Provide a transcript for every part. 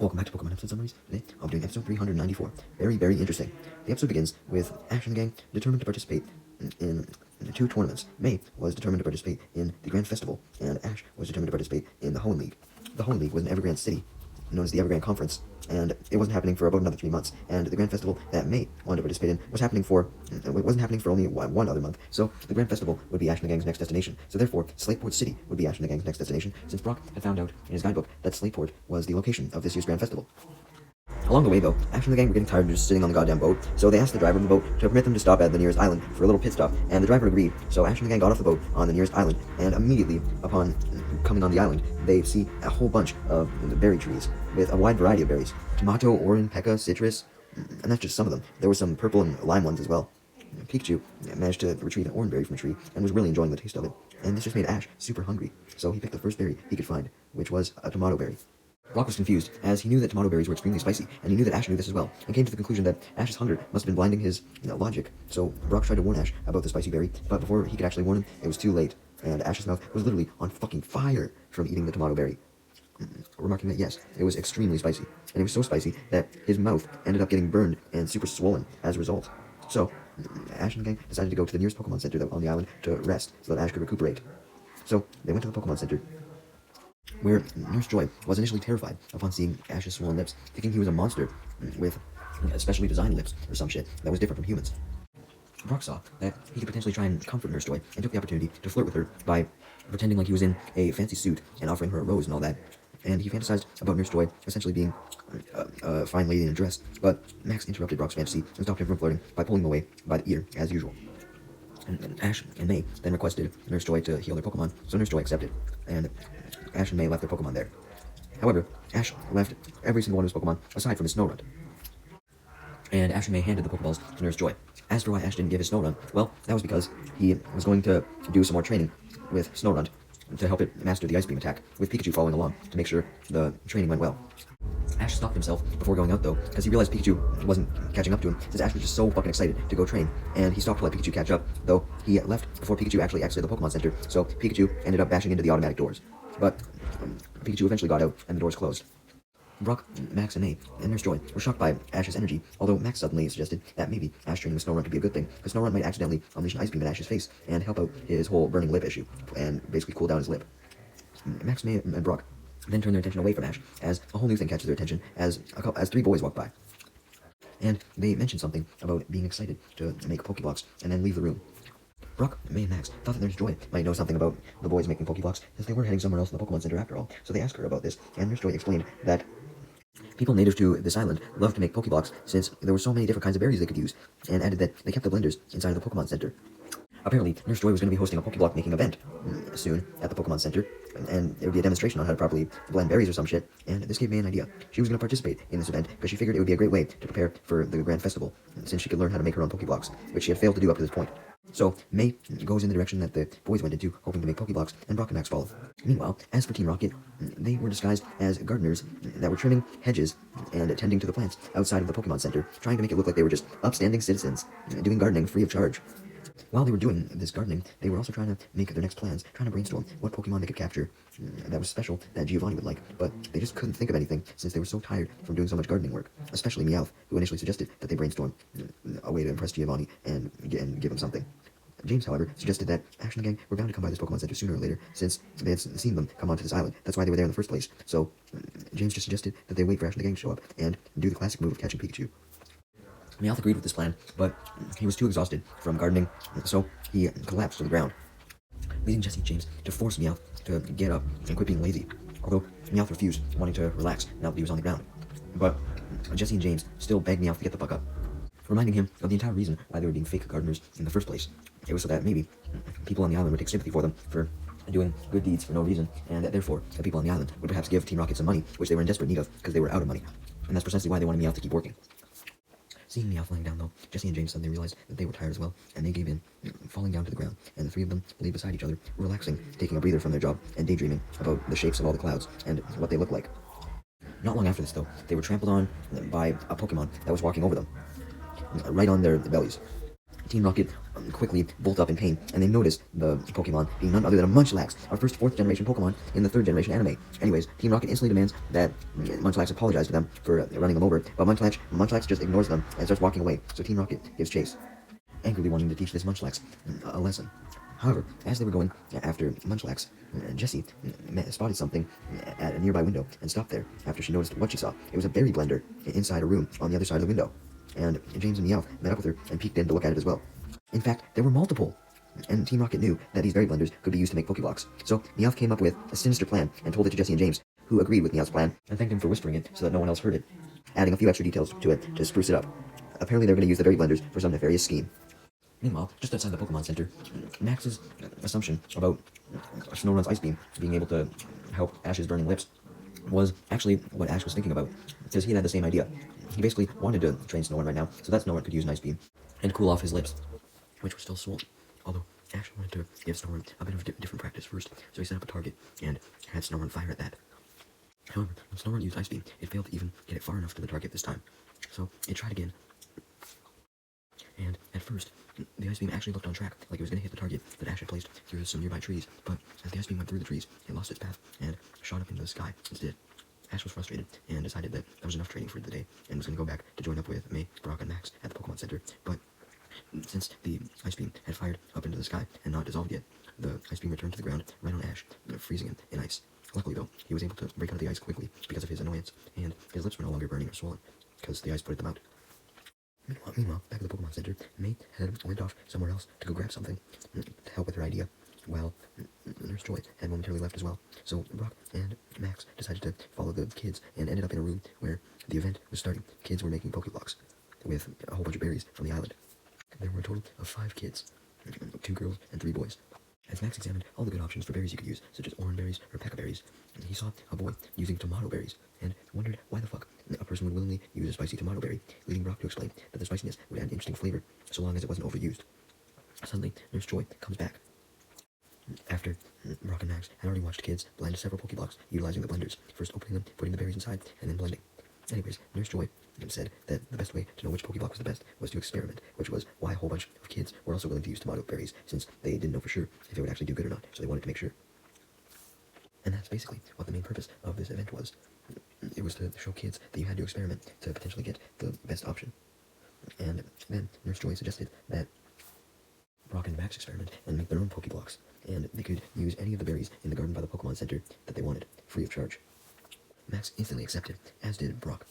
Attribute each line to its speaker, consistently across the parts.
Speaker 1: Welcome back to Pokemon episode summaries. Today, I'll be doing episode 394. Very, very interesting. The episode begins with Ash and the gang determined to participate in two tournaments. May was determined to participate in the Grand Festival, and Ash was determined to participate in the Hoenn League. The Hoenn League was an Evergrande city, known as the Evergrande Conference, and it wasn't happening for about another 3 months. And the Grand Festival that May wanted to participate in wasn't happening for only one other month. So the Grand Festival would be Ash and the gang's next destination. So therefore, Slateport City would be Ash and the gang's next destination, since Brock had found out in his guidebook that Slateport was the location of this year's Grand Festival. Along the way, though, Ash and the gang were getting tired of just sitting on the goddamn boat, so they asked the driver of the boat to permit them to stop at the nearest island for a little pit stop, and the driver agreed. So Ash and the gang got off the boat on the nearest island, and immediately upon coming on the island, they see a whole bunch of berry trees with a wide variety of berries: tomato, orange, pekka, citrus, and that's just some of them. There were some purple and lime ones as well. Pikachu managed to retrieve an orange berry from a tree and was really enjoying the taste of it, and this just made Ash super hungry, so he picked the first berry he could find, which was a tomato berry. Brock was confused, as he knew that tomato berries were extremely spicy, and he knew that Ash knew this as well, and came to the conclusion that Ash's hunger must have been blinding his logic. So Brock tried to warn Ash about the spicy berry, but before he could actually warn him, it was too late, and Ash's mouth was literally on fucking fire from eating the tomato berry. Remarking that yes, it was extremely spicy, and it was so spicy that his mouth ended up getting burned and super swollen as a result. So Ash and the gang decided to go to the nearest Pokemon Center that was on the island to rest, so that Ash could recuperate. So they went to the Pokemon Center, where Nurse Joy was initially terrified upon seeing Ash's swollen lips, thinking he was a monster with specially designed lips or some shit that was different from humans. Brock saw that he could potentially try and comfort Nurse Joy, and took the opportunity to flirt with her by pretending like he was in a fancy suit and offering her a rose and all that. And he fantasized about Nurse Joy essentially being a fine lady in a dress, but Max interrupted Brock's fantasy and stopped him from flirting by pulling him away by the ear, as usual. And Ash and May then requested Nurse Joy to heal their Pokemon, so Nurse Joy accepted, and Ash and May left their Pokemon there. However, Ash left every single one of his Pokemon aside from his Snorunt, and Ash and May handed the Pokeballs to Nurse Joy. As for why Ash didn't give his Snorunt, well, that was because he was going to do some more training with Snorunt to help it master the Ice Beam attack, with Pikachu following along to make sure the training went well. Ash stopped himself before going out, though, because he realized Pikachu wasn't catching up to him, since Ash was just so fucking excited to go train, and he stopped to let Pikachu catch up, though he left before Pikachu actually exited the Pokemon Center, so Pikachu ended up bashing into the automatic doors. But Pikachu eventually got out, and the doors closed. Brock, Max, and May, and Nurse Joy were shocked by Ash's energy, although Max suddenly suggested that maybe Ash training with Snorunt could be a good thing, because Snorunt might accidentally unleash an Ice Beam in Ash's face and help out his whole burning lip issue, and basically cool down his lip. Max, May, and Brock then turn their attention away from Ash, as a whole new thing catches their attention as 3 boys walk by. And they mention something about being excited to make Pokeblocks, and then leave the room. Brock, May, and Max thought that Nurse Joy might know something about the boys making Pokeblocks, since they were heading somewhere else in the Pokemon Center after all, so they asked her about this, and Nurse Joy explained that people native to this island love to make Pokeblocks, since there were so many different kinds of berries they could use, and added that they kept the blenders inside of the Pokemon Center. Apparently, Nurse Joy was going to be hosting a Pokeblock making event soon at the Pokemon Center, and there would be a demonstration on how to properly blend berries or some shit, and this gave May an idea. She was going to participate in this event because she figured it would be a great way to prepare for the Grand Festival, since she could learn how to make her own Pokeblocks, which she had failed to do up to this point. So, May goes in the direction that the boys went into, hoping to make Pokeblocks, and Brock and Max follow. Meanwhile, as for Team Rocket, they were disguised as gardeners that were trimming hedges and tending to the plants outside of the Pokemon Center, trying to make it look like they were just upstanding citizens, doing gardening free of charge. While they were doing this gardening, they were also trying to make their next plans, trying to brainstorm what Pokemon they could capture that was special that Giovanni would like, but they just couldn't think of anything since they were so tired from doing so much gardening work, especially Meowth, who initially suggested that they brainstorm a way to impress Giovanni and give him something. James, however, suggested that Ash and the gang were bound to come by this Pokemon Center sooner or later, since they had seen them come onto this island. That's why they were there in the first place. So James just suggested that they wait for Ash and the gang to show up and do the classic move of catching Pikachu. Meowth agreed with this plan, but he was too exhausted from gardening, so he collapsed to the ground, leading Jesse and James to force Meowth to get up and quit being lazy, although Meowth refused, wanting to relax now that he was on the ground. But Jesse and James still begged Meowth to get the fuck up, reminding him of the entire reason why they were being fake gardeners in the first place. It was so that maybe people on the island would take sympathy for them for doing good deeds for no reason, and that therefore the people on the island would perhaps give Team Rocket some money, which they were in desperate need of because they were out of money. And that's precisely why they wanted Meowth to keep working. Seeing Meowth lying down, though, Jesse and James suddenly realized that they were tired as well, and they gave in, falling down to the ground, and the 3 of them lay beside each other, relaxing, taking a breather from their job, and daydreaming about the shapes of all the clouds, and what they look like. Not long after this, though, they were trampled on by a Pokemon that was walking over them, right on their bellies. Team Rocket quickly bolt up in pain, and they notice the Pokemon being none other than a Munchlax, our first 4th generation Pokemon in the 3rd generation anime. Anyways, Team Rocket instantly demands that Munchlax apologize to them for running them over, but Munchlax just ignores them and starts walking away, so Team Rocket gives chase, angrily wanting to teach this Munchlax a lesson. However, as they were going after Munchlax, Jessie spotted something at a nearby window and stopped there after she noticed what she saw. It was a berry blender inside a room on the other side of the window, and James and Meowth met up with her and peeked in to look at it as well. In fact, there were multiple, and Team Rocket knew that these berry blenders could be used to make Pokeblocks. So Meowth came up with a sinister plan and told it to Jessie and James, who agreed with Meowth's plan and thanked him for whispering it so that no one else heard it, adding a few extra details to it to spruce it up. Apparently they're going to use the berry blenders for some nefarious scheme. Meanwhile, just outside the Pokemon Center, Max's assumption about Snorunt's Ice Beam being able to help Ash's burning lips was actually what Ash was thinking about, because he had the same idea. He basically wanted to train Snorunt right now, so that Snorunt could use an Ice Beam and cool off his lips, which were still swollen. Although Ash wanted to give Snorunt a bit of different practice first, so he set up a target and had Snorunt fire at that. However, when Snorunt used Ice Beam, it failed to even get it far enough to the target this time, so it tried again. And at first, the Ice Beam actually looked on track, like it was going to hit the target that Ash had placed through some nearby trees, but as the Ice Beam went through the trees, it lost its path and shot up into the sky instead. Ash was frustrated and decided that that was enough training for the day and was going to go back to join up with May, Brock, and Max at the Pokemon Center, but since the Ice Beam had fired up into the sky and not dissolved yet, the Ice Beam returned to the ground right on Ash, freezing him in ice. Luckily though, he was able to break out of the ice quickly because of his annoyance, and his lips were no longer burning or swollen, because the ice put them out. Meanwhile, back at the Pokemon Center, May had went off somewhere else to go grab something to help with her idea, while Nurse Joy had momentarily left as well. So Brock and Max decided to follow the kids and ended up in a room where the event was starting. Kids were making Pokeblocks with a whole bunch of berries from the island. There were a total of 5 kids, 2 girls and 3 boys. As Max examined all the good options for berries you could use, such as orange berries or peca berries, he saw a boy using tomato berries and wondered why the fuck a person would willingly use a spicy tomato berry, leading Brock to explain that the spiciness would add interesting flavor so long as it wasn't overused. Suddenly, Nurse Joy comes back. After Brock and Max had already watched kids blend several Pokeblocks utilizing the blenders, first opening them, putting the berries inside, and then blending. Anyways, Nurse Joy said that the best way to know which Pokeblock was the best was to experiment, which was why a whole bunch of kids were also willing to use tomato berries, since they didn't know for sure if it would actually do good or not, so they wanted to make sure. And that's basically what the main purpose of this event was. It was to show kids that you had to experiment to potentially get the best option. And then Nurse Joy suggested that Brock and Max experiment and make their own Pokeblocks, and they could use any of the berries in the garden by the Pokemon Center that they wanted, free of charge. Max instantly accepted, as did Brock.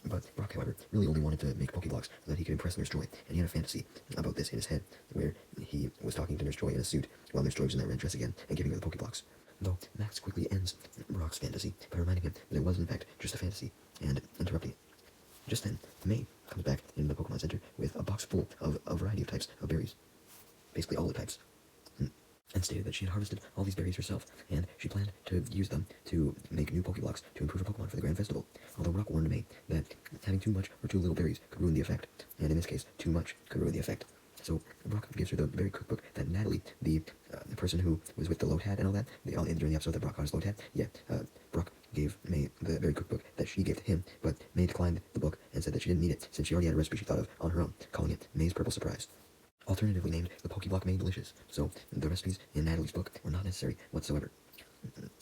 Speaker 1: But Brock, however, really only wanted to make Pokeblocks so that he could impress Nurse Joy, and he had a fantasy about this in his head, where he was talking to Nurse Joy in a suit, while Nurse Joy was in that red dress again, and giving her the Pokeblocks. Though Max quickly ends Brock's fantasy by reminding him that it was in fact just a fantasy, and interrupting it. Just then, May comes back into the Pokemon Center with a box full of a variety of types of berries. Basically all the types. And stated that she had harvested all these berries herself, and she planned to use them to make new Pokeblocks to improve her Pokemon for the Grand Festival. Although Brock warned May that having too much or too little berries could ruin the effect, and in this case, too much could ruin the effect. So Brock gives her the berry cookbook that Natalie, the person who was with the load hat and all that, during the episode that Brock got his load hat, Brock gave May the berry cookbook that she gave to him, but May declined the book and said that she didn't need it since she already had a recipe she thought of on her own, calling it May's Purple Surprise. Alternatively named the Pokeblock Made Delicious, so the recipes in Natalie's book were not necessary whatsoever.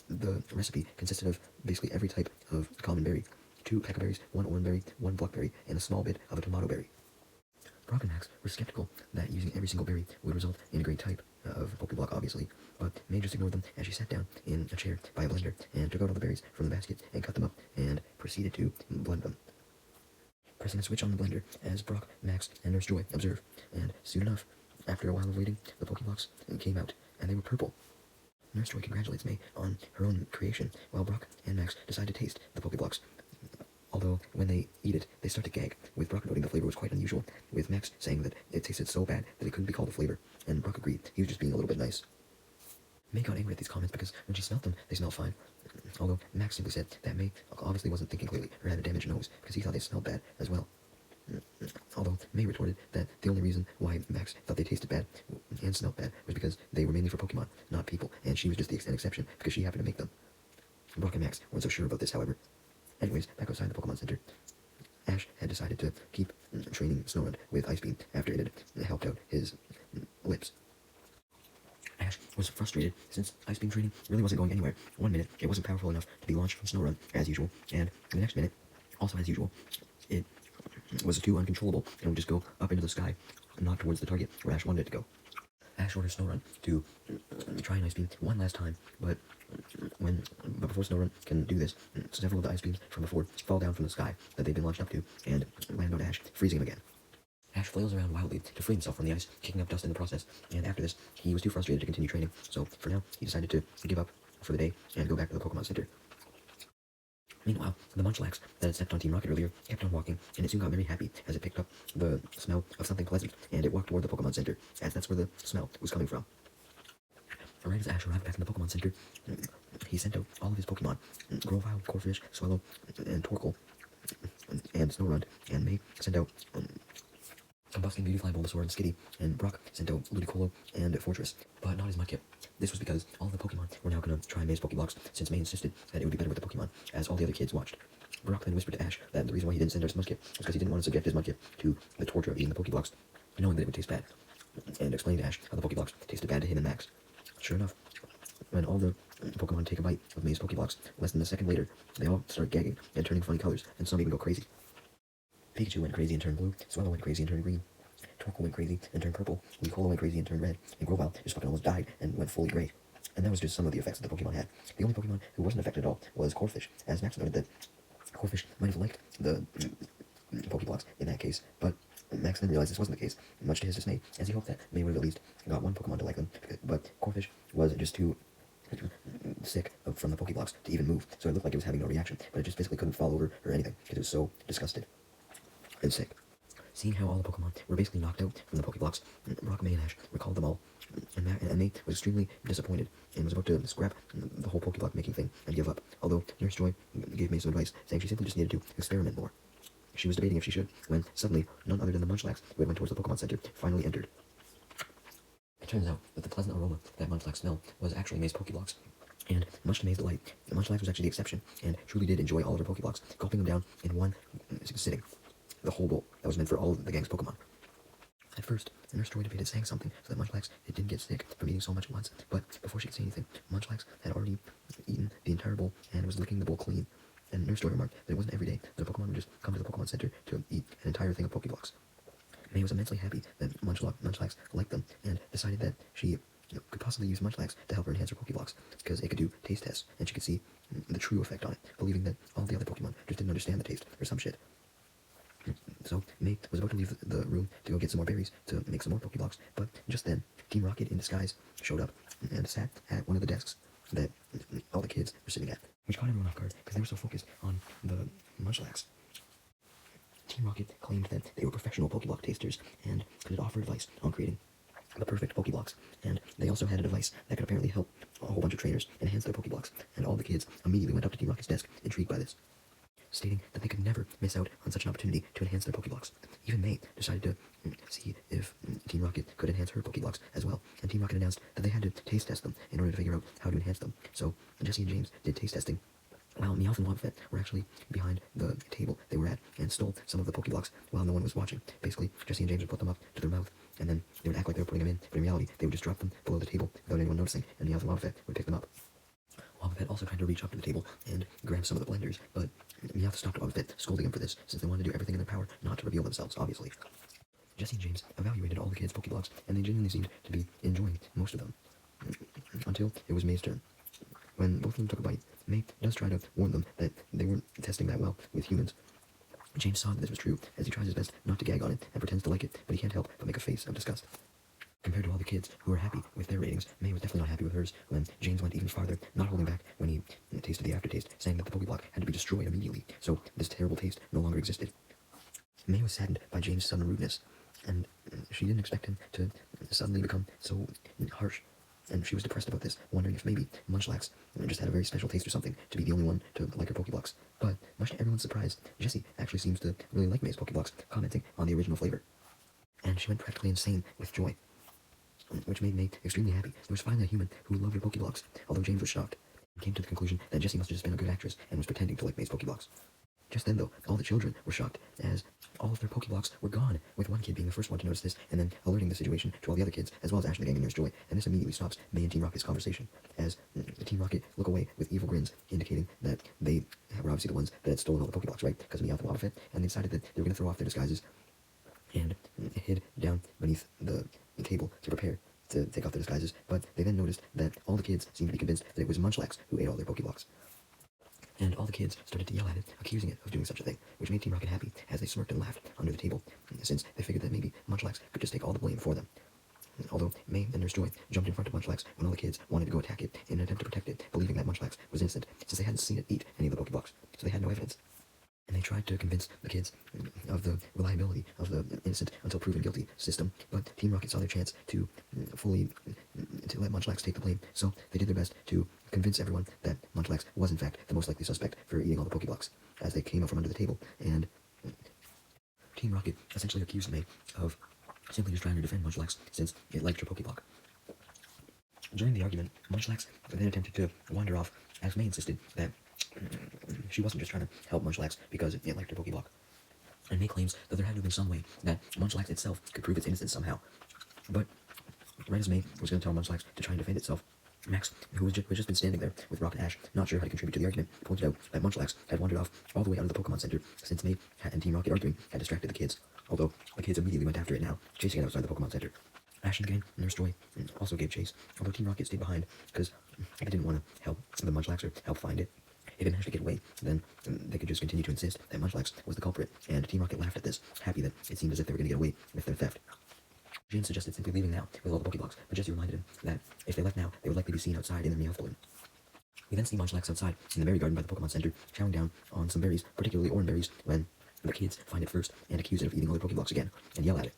Speaker 1: The recipe consisted of basically every type of common berry, 2 peca berries, 1 orange berry, 1 blackberry, and a small bit of a tomato berry. Brock and Max were skeptical that using every single berry would result in a great type of Pokeblock, obviously, but May just ignored them as she sat down in a chair by a blender and took out all the berries from the basket and cut them up and proceeded to blend them. Pressing a switch on the blender as Brock, Max, and Nurse Joy observe, and soon enough, after a while of waiting, the Pokeblocks came out, and they were purple. Nurse Joy congratulates May on her own creation, while Brock and Max decide to taste the Pokeblocks. Although, when they eat it, they start to gag, with Brock noting the flavor was quite unusual, with Max saying that it tasted so bad that it couldn't be called a flavor, and Brock agreed he was just being a little bit nice. May got angry at these comments because when she smelled them, they smelled fine. Although Max simply said that May obviously wasn't thinking clearly or had a damaged nose because he thought they smelled bad as well. Although May retorted that the only reason why Max thought they tasted bad and smelled bad was because they were mainly for Pokemon, not people, and she was just an exception because she happened to make them. Brock and Max weren't so sure about this, however. Anyways, back outside the Pokemon Center, Ash had decided to keep training Snowrun with Ice Beam after it had helped out his lips. Ash was frustrated since Ice Beam training really wasn't going anywhere. One minute, it wasn't powerful enough to be launched from Snowrun, as usual, and the next minute, also as usual, it was too uncontrollable and would just go up into the sky, not towards the target where Ash wanted it to go. Ash orders Snowrun to try an Ice Beam one last time, but before Snowrun can do this, several of the Ice Beams from before fall down from the sky that they've been launched up to, and land on Ash, freezing him again. Ash flails around wildly to free himself from the ice, kicking up dust in the process, and after this, he was too frustrated to continue training, so for now, he decided to give up for the day and go back to the Pokemon Center. Meanwhile, the Munchlax that had stepped on Team Rocket earlier kept on walking, and it soon got very happy as it picked up the smell of something pleasant, and it walked toward the Pokemon Center, as that's where the smell was coming from. Right as Ash arrived back in the Pokemon Center, he sent out all of his Pokemon, Grovyle, Corphish, Swallow, and Torkoal, and Snorunt, and May sent out Combusting, Beautifly, Bulbasaur, and Skitty, and Brock sent out Ludicolo and Fortress, but not his Mudkip. This was because all of the Pokemon were now going to try May's Pokeblocks, since May insisted that it would be better with the Pokemon, as all the other kids watched. Brock then whispered to Ash that the reason why he didn't send out his Mudkip was because he didn't want to subject his Mudkip to the torture of eating the Pokeblocks, knowing that it would taste bad, and explained to Ash how the Pokeblocks tasted bad to him and Max. Sure enough, when all the Pokemon take a bite of May's Pokeblocks, less than a second later, they all start gagging and turning funny colors, and some even go crazy. Pikachu went crazy and turned blue, Swallow went crazy and turned green, Torkoal went crazy and turned purple, Ludicolo went crazy and turned red, and Grovyle just fucking almost died and went fully gray. And that was just some of the effects that the Pokemon had. The only Pokemon who wasn't affected at all was Corphish, as Max noted that Corphish might have liked the Pokeblocks in that case, but Max then realized this wasn't the case, much to his dismay, as he hoped that May would have at least got one Pokemon to like them, but Corphish was just too sick from the Pokeblocks to even move, so it looked like it was having no reaction, but it just physically couldn't fall over or anything, because it was so disgusted and sick. Seeing how all the Pokemon were basically knocked out from the Pokeblocks, Brock, May, and Ash recalled them all, and May was extremely disappointed and was about to scrap the whole Pokeblock making thing and give up, although Nurse Joy gave May some advice, saying she simply just needed to experiment more. She was debating if she should, when suddenly none other than the Munchlax, who had went towards the Pokemon Center, finally entered. It turns out that the pleasant aroma that Munchlax smelled was actually May's Pokeblocks, and much to May's delight, Munchlax was actually the exception, and truly did enjoy all of her Pokeblocks, gulping them down in one sitting. The whole bowl that was meant for all of the gang's Pokemon. At first, Nurse Joy debated saying something so that Munchlax didn't get sick from eating so much at once, but before she could say anything, Munchlax had already eaten the entire bowl and was licking the bowl clean, and Nurse Joy remarked that it wasn't every day that a Pokemon would just come to the Pokemon Center to eat an entire thing of Pokeblocks. May was immensely happy that Munchlax liked them, and decided that she could possibly use Munchlax to help her enhance her Pokeblocks, because it could do taste tests, and she could see the true effect on it, believing that all the other Pokemon just didn't understand the taste, or some shit. So May was about to leave the room to go get some more berries to make some more Pokeblocks, but just then, Team Rocket in disguise showed up and sat at one of the desks that all the kids were sitting at, which caught everyone off guard because they were so focused on the Munchlax. Team Rocket claimed that they were professional Pokeblock tasters and could offer advice on creating the perfect Pokeblocks, and they also had a device that could apparently help a whole bunch of trainers enhance their Pokeblocks, and all the kids immediately went up to Team Rocket's desk, intrigued by this, stating that they could never miss out on such an opportunity to enhance their Pokeblocks. Even May decided to see if Team Rocket could enhance her Pokeblocks as well, and Team Rocket announced that they had to taste test them in order to figure out how to enhance them. So Jessie and James did taste testing, while Meowth and Wobbuffet were actually behind the table they were at and stole some of the Pokeblocks while no one was watching. Basically, Jessie and James would put them up to their mouth, and then they would act like they were putting them in, but in reality, they would just drop them below the table without anyone noticing, and Meowth and Wobbuffet would pick them up. Wobbuffet also tried to reach up to the table and grab some of the blenders, but Meowth stopped Wobbuffet, scolding him for this, since they wanted to do everything in their power not to reveal themselves, obviously. Jessie and James evaluated all the kids' Pokeblocks, and they genuinely seemed to be enjoying most of them, until it was May's turn. When both of them took a bite, May does try to warn them that they weren't testing that well with humans. James saw that this was true, as he tries his best not to gag on it and pretends to like it, but he can't help but make a face of disgust. Compared to all the kids who were happy with their ratings, May was definitely not happy with hers when James went even farther, not holding back when he tasted the aftertaste, saying that the Pokeblock had to be destroyed immediately, so this terrible taste no longer existed. May was saddened by James' sudden rudeness, and she didn't expect him to suddenly become so harsh, and she was depressed about this, wondering if maybe Munchlax just had a very special taste or something to be the only one to like her Pokeblocks. But, much to everyone's surprise, Jessie actually seems to really like May's Pokeblocks, commenting on the original flavor. And she went practically insane with joy, which made May extremely happy. There was finally a human who loved her Pokeblocks, although James was shocked, and came to the conclusion that Jessie must have just been a good actress and was pretending to like May's Pokeblocks. Just then, though, all the children were shocked as all of their Pokeblocks were gone, with one kid being the first one to notice this, and then alerting the situation to all the other kids, as well as Ash and the gang and Nurse Joy, and this immediately stops May and Team Rocket's conversation, as Team Rocket look away with evil grins, indicating that they were obviously the ones that had stolen all the Pokeblocks, right, because of the Alpha Fit, and they decided that they were going to throw off their disguises and hid down beneath the table to prepare to take off their disguises, but they then noticed that all the kids seemed to be convinced that it was Munchlax who ate all their Pokeblocks. And all the kids started to yell at it, accusing it of doing such a thing, which made Team Rocket happy as they smirked and laughed under the table, since they figured that maybe Munchlax could just take all the blame for them. Although May and Nurse Joy jumped in front of Munchlax when all the kids wanted to go attack it in an attempt to protect it, believing that Munchlax was innocent, since they hadn't seen it eat any of the Pokeblocks, so they had no evidence. And they tried to convince the kids of the reliability of the innocent until proven guilty system, but Team Rocket saw their chance to let Munchlax take the blame, so they did their best to convince everyone that Munchlax was in fact the most likely suspect for eating all the Pokeblocks, as they came up from under the table, and Team Rocket essentially accused May of simply just trying to defend Munchlax since it liked her Pokeblock. During the argument, Munchlax then attempted to wander off, as May insisted that she wasn't just trying to help Munchlax because it liked her Pokeblock. And May claims that there had to have been some way that Munchlax itself could prove its innocence somehow. But right as May was going to tell Munchlax to try and defend itself, Max, who had just been standing there with Rock and Ash, not sure how to contribute to the argument, pointed out that Munchlax had wandered off all the way out of the Pokemon Center since May and Team Rocket arguing had distracted the kids, although the kids immediately went after it now, chasing it outside the Pokemon Center. Ash and the gang and Nurse Joy also gave chase, although Team Rocket stayed behind because they didn't want to help the Munchlax or help find it. If it managed to get away, then they could just continue to insist that Munchlax was the culprit, and Team Rocket laughed at this, happy that it seemed as if they were going to get away with their theft. Jane suggested simply leaving now with all the Pokeblocks, but Jesse reminded him that if they left now, they would likely be seen outside in their Meowth balloon. We then see Munchlax outside in the berry garden by the Pokemon Center, chowing down on some berries, particularly orange berries, when the kids find it first and accuse it of eating all their Pokeblocks again, and yell at it.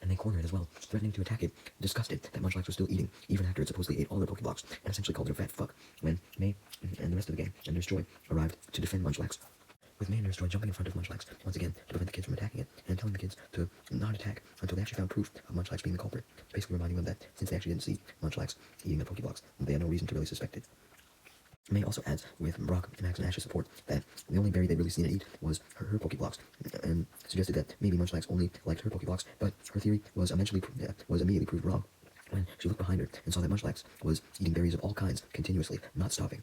Speaker 1: And they corner it as well, threatening to attack it, disgusted that Munchlax was still eating, even after it supposedly ate all their Pokeblocks, and essentially called it a fat fuck, when May and the rest of the gang and Nurse Joy arrived to defend Munchlax. With May and Nurse Joy jumping in front of Munchlax once again to prevent the kids from attacking it, and telling the kids to not attack until they actually found proof of Munchlax being the culprit, basically reminding them that since they actually didn't see Munchlax eating the Pokeblocks, they had no reason to really suspect it. May also adds, with Brock, Max, and Ash's support, that the only berry they'd really seen it eat was her Pokeblocks, and suggested that maybe Munchlax only liked her Pokeblocks, but her theory was immediately proved wrong when she looked behind her and saw that Munchlax was eating berries of all kinds continuously, not stopping,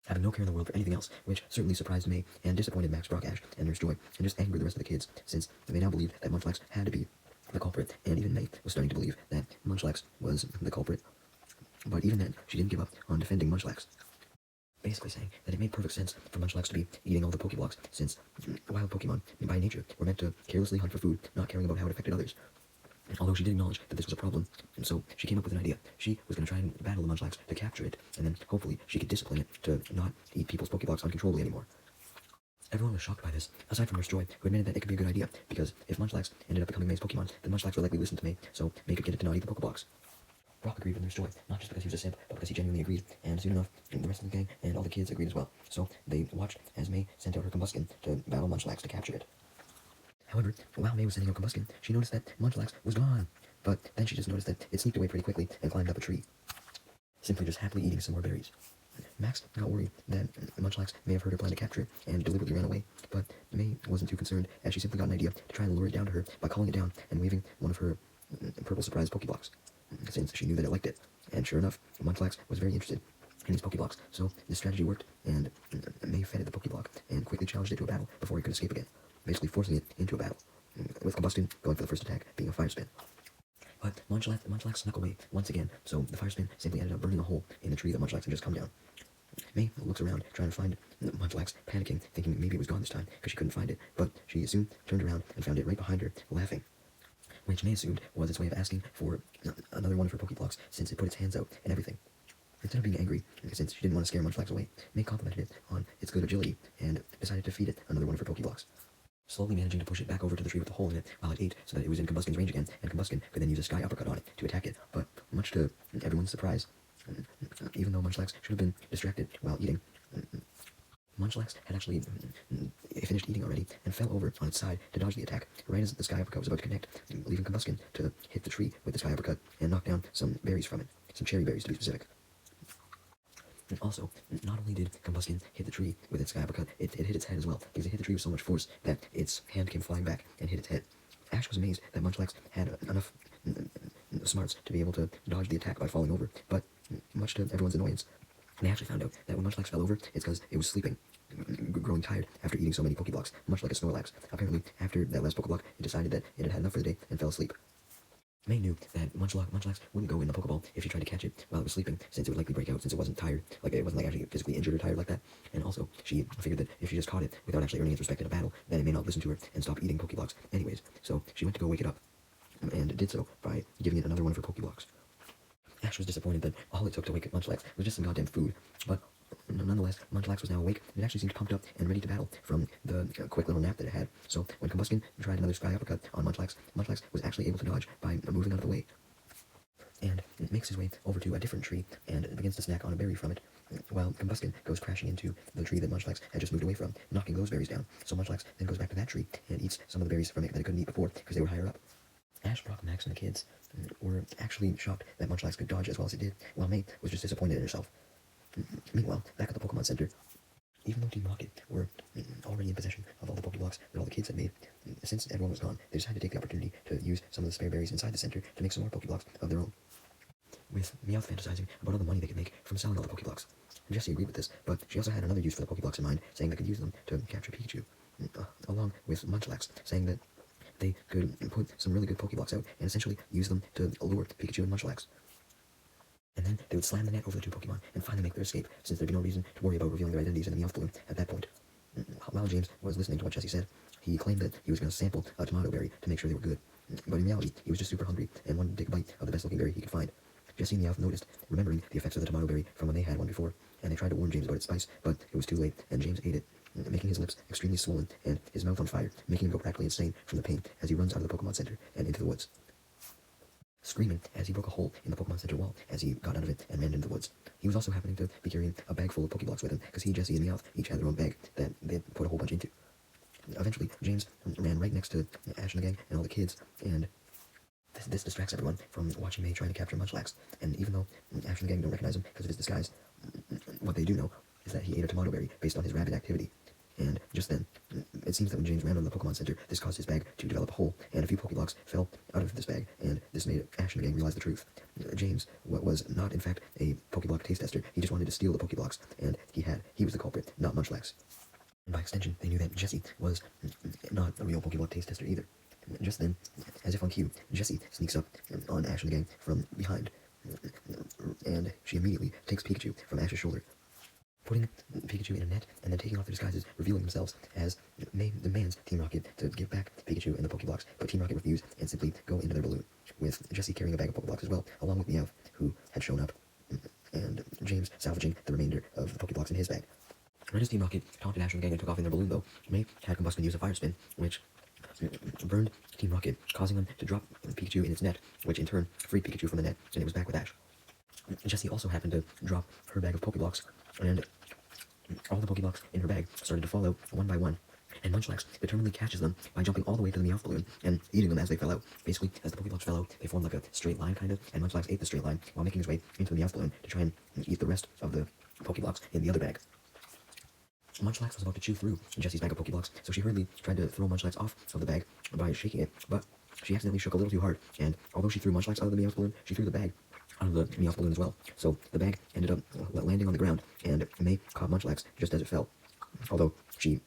Speaker 1: having no care in the world for anything else, which certainly surprised May and disappointed Max, Brock, Ash, and Nurse Joy, and just angered the rest of the kids, since they now believed that Munchlax had to be the culprit, and even May was starting to believe that Munchlax was the culprit. But even then, she didn't give up on defending Munchlax, basically saying that it made perfect sense for Munchlax to be eating all the Pokeblocks, since wild Pokemon, by nature, were meant to carelessly hunt for food, not caring about how it affected others. Although she did acknowledge that this was a problem, and so she came up with an idea. She was going to try and battle the Munchlax to capture it, and then hopefully she could discipline it to not eat people's Pokeblocks uncontrollably anymore. Everyone was shocked by this, aside from Nurse Joy, who admitted that it could be a good idea, because if Munchlax ended up becoming May's Pokemon, then Munchlax would likely listen to May, so May could get it to not eat the Pokeblocks. Brock agreed with Nurse Joy, not just because he was a simp, but because he genuinely agreed, and soon enough, the rest of the gang and all the kids agreed as well. So they watched as May sent out her Combuskin to battle Munchlax to capture it. However, while May was sending out Combuskin, she noticed that Munchlax was gone, but then she just noticed that it sneaked away pretty quickly and climbed up a tree, simply just happily eating some more berries. Max got worried that Munchlax may have heard her plan to capture it and deliberately ran away, but May wasn't too concerned, as she simply got an idea to try and lure it down to her by calling it down and waving one of her purple surprise Pokeblocks, since she knew that it liked it. And sure enough, Munchlax was very interested in these Pokeblocks, so this strategy worked, and May fed it the Pokeblock and quickly challenged it to a battle before it could escape again, basically forcing it into a battle, with Combuskin going for the first attack being a Fire Spin. But Munchlax snuck away once again, so the Fire Spin simply ended up burning a hole in the tree that Munchlax had just come down. May looks around, trying to find Munchlax, panicking, thinking maybe it was gone this time, because she couldn't find it, but she soon turned around and found it right behind her, laughing, which May assumed was its way of asking for another one of her Pokeblocks, since it put its hands out and everything. Instead of being angry, since she didn't want to scare Munchlax away, May complimented it on its good agility, and decided to feed it another one of her Pokeblocks, slowly managing to push it back over to the tree with the hole in it while it ate, so that it was in Combuskin's range again, and Combuskin could then use a Sky Uppercut on it to attack it. But much to everyone's surprise, even though Munchlax should have been distracted while eating, Munchlax had actually finished eating already and fell over on its side to dodge the attack, right as the Sky Uppercut was about to connect, leaving Combuskin to hit the tree with the Sky Uppercut and knock down some berries from it, some cherry berries to be specific. And also, not only did Combuskin hit the tree with its sky uppercut, it hit its head as well, because it hit the tree with so much force that its hand came flying back and hit its head. Ash was amazed that Munchlax had enough smarts to be able to dodge the attack by falling over, but much to everyone's annoyance, they actually found out that when Munchlax fell over, it's because it was sleeping, growing tired after eating so many Pokeblocks, much like a Snorlax. Apparently, after that last Pokeblock, it decided that it had had enough for the day and fell asleep. May knew that Munchlax wouldn't go in the Pokeball if she tried to catch it while it was sleeping, since it would likely break out since it wasn't tired, like it wasn't like actually physically injured or tired like that. And also, she figured that if she just caught it without actually earning its respect in a battle, then it may not listen to her and stop eating Pokeblocks anyways. So she went to go wake it up, and did so by giving it another one of her Pokeblocks. Ash was disappointed that all it took to wake Munchlax was just some goddamn food, but nonetheless, Munchlax was now awake, and it actually seemed pumped up and ready to battle from the quick little nap that it had. So when Combuskin tried another Sky Uppercut on Munchlax, Munchlax was actually able to dodge by moving out of the way. And makes his way over to a different tree and begins to snack on a berry from it, while Combuskin goes crashing into the tree that Munchlax had just moved away from, knocking those berries down. So Munchlax then goes back to that tree and eats some of the berries from it that it couldn't eat before because they were higher up. Ash, Brock, Max, and the kids were actually shocked that Munchlax could dodge as well as it did, while May was just disappointed in herself. Meanwhile, back at the Pokemon Center, even though Team Rocket were already in possession of all the Pokeblocks that all the kids had made, since everyone was gone, they decided to take the opportunity to use some of the spare berries inside the center to make some more Pokeblocks of their own, with Meowth fantasizing about all the money they could make from selling all the Pokeblocks. Jessie agreed with this, but she also had another use for the Pokeblocks in mind, saying they could use them to capture Pikachu, along with Munchlax, saying that they could put some really good Pokeblocks out and essentially use them to lure Pikachu and Munchlax. And then they would slam the net over the two Pokemon and finally make their escape, since there'd be no reason to worry about revealing their identities in the Meowth balloon at that point. While James was listening to what Jessie said, he claimed that he was going to sample a tomato berry to make sure they were good. But in reality, he was just super hungry and wanted to take a bite of the best looking berry he could find. Jessie and Meowth noticed, remembering the effects of the tomato berry from when they had one before, and they tried to warn James about its spice, but it was too late, and James ate it, making his lips extremely swollen and his mouth on fire, making him go practically insane from the pain as he runs out of the Pokemon Center and into the woods, screaming as he broke a hole in the Pokemon Center wall as he got out of it and ran into the woods. He was also happening to be carrying a bag full of Pokeblocks with him, because he, Jessie, and Meowth each had their own bag that they put a whole bunch into. Eventually, James ran right next to Ash and the gang and all the kids, and this distracts everyone from watching May trying to capture Munchlax. And even though Ash and the gang don't recognize him because of his disguise, what they do know is that he ate a tomato berry based on his rabbit activity. And just then, it seems that when James ran out of the Pokemon Center, this caused his bag to develop a hole, and a few Pokeblocks fell out of this bag, and this made Ash and the gang realize the truth. James was not, in fact, a Pokeblock taste tester. He just wanted to steal the Pokeblocks, and he was the culprit, not Munchlax. And by extension, they knew that Jessie was not a real Pokeblock taste tester either. Just then, as if on cue, Jessie sneaks up on Ash and the gang from behind, and she immediately takes Pikachu from Ash's shoulder, putting Pikachu in a net and then taking off their disguises, revealing themselves as May demands Team Rocket to give back Pikachu and the Pokeblocks, but Team Rocket refused and simply go into their balloon, with Jessie carrying a bag of Pokeblocks as well, along with Meowth, who had shown up, and James salvaging the remainder of the Pokeblocks in his bag. Right as Team Rocket taunted Ash and the gang and took off in their balloon, though, May had Combuskin use a fire spin, which burned Team Rocket, causing them to drop Pikachu in its net, which in turn freed Pikachu from the net, and it was back with Ash. Jessie also happened to drop her bag of Pokeblocks, and all the Pokeblocks in her bag started to fall out one by one, and Munchlax determinedly catches them by jumping all the way to the Meowth balloon and eating them as they fell out. Basically, as the Pokeblocks fell out, they formed like a straight line, kind of, and Munchlax ate the straight line while making his way into the Meowth balloon to try and eat the rest of the Pokeblocks in the other bag. Munchlax was about to chew through Jessie's bag of Pokeblocks, so she hurriedly tried to throw Munchlax off of the bag by shaking it, but she accidentally shook a little too hard, and although she threw Munchlax out of the Meowth balloon, she threw the bag out of the Meowth balloon as well. So the bag ended up landing on the ground, and May caught Munchlax just as it fell, although she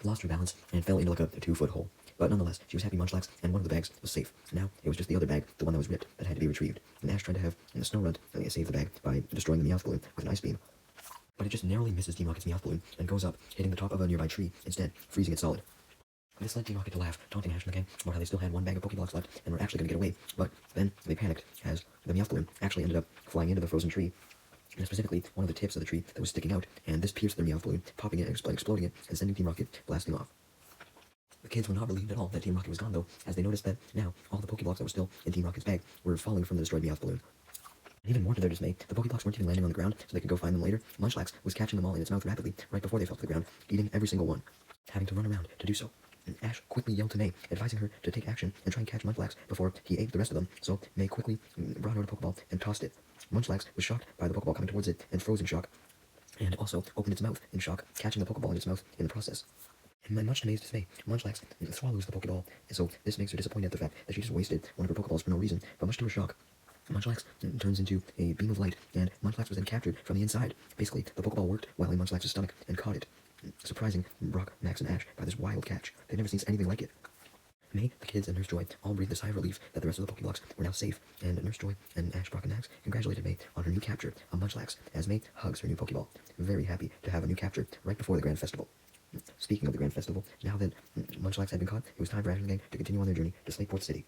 Speaker 1: lost her balance and fell into like a 2-foot hole. But nonetheless, she was happy Munchlax and one of the bags was safe. Now, it was just the other bag, the one that was ripped, that had to be retrieved. And Ash tried to have Snow Runt save the bag by destroying the Meowth balloon with an ice beam, but it just narrowly misses Team Rocket's Meowth balloon and goes up, hitting the top of a nearby tree, instead freezing it solid. This led Team Rocket to laugh, taunting Ash and the gang about how they still had one bag of Pokeblocks left and were actually going to get away, but then they panicked as the Meowth balloon actually ended up flying into the frozen tree, and specifically one of the tips of the tree that was sticking out, and this pierced their Meowth balloon, popping it and exploding it, and sending Team Rocket blasting off. The kids were not relieved at all that Team Rocket was gone, though, as they noticed that now all the Pokeblocks that were still in Team Rocket's bag were falling from the destroyed Meowth balloon. And even more to their dismay, the Pokeblocks weren't even landing on the ground so they could go find them later. Munchlax was catching them all in its mouth rapidly, right before they fell to the ground, eating every single one, having to run around to do so. And Ash quickly yelled to May, advising her to take action and try and catch Munchlax before he ate the rest of them, so May quickly brought out a Pokeball and tossed it. Munchlax was shocked by the Pokeball coming towards it and froze in shock, and also opened its mouth in shock, catching the Pokeball in its mouth in the process. And much to May's dismay, Munchlax swallows the Pokeball, and so this makes her disappointed at the fact that she just wasted one of her Pokeballs for no reason, but much to her shock, Munchlax turns into a beam of light, and Munchlax was then captured from the inside. Basically, the Pokeball worked while in Munchlax's stomach and caught it, surprising Brock, Max, and Ash by this wild catch. They'd never seen anything like it. May, the kids, and Nurse Joy all breathed a sigh of relief that the rest of the Pokeblocks were now safe, and Nurse Joy and Ash, Brock, and Max congratulated May on her new capture of Munchlax as May hugs her new Pokeball. Very happy to have a new capture right before the Grand Festival. Speaking of the Grand Festival, now that Munchlax had been caught, it was time for Ash and the gang to continue on their journey to Slateport City.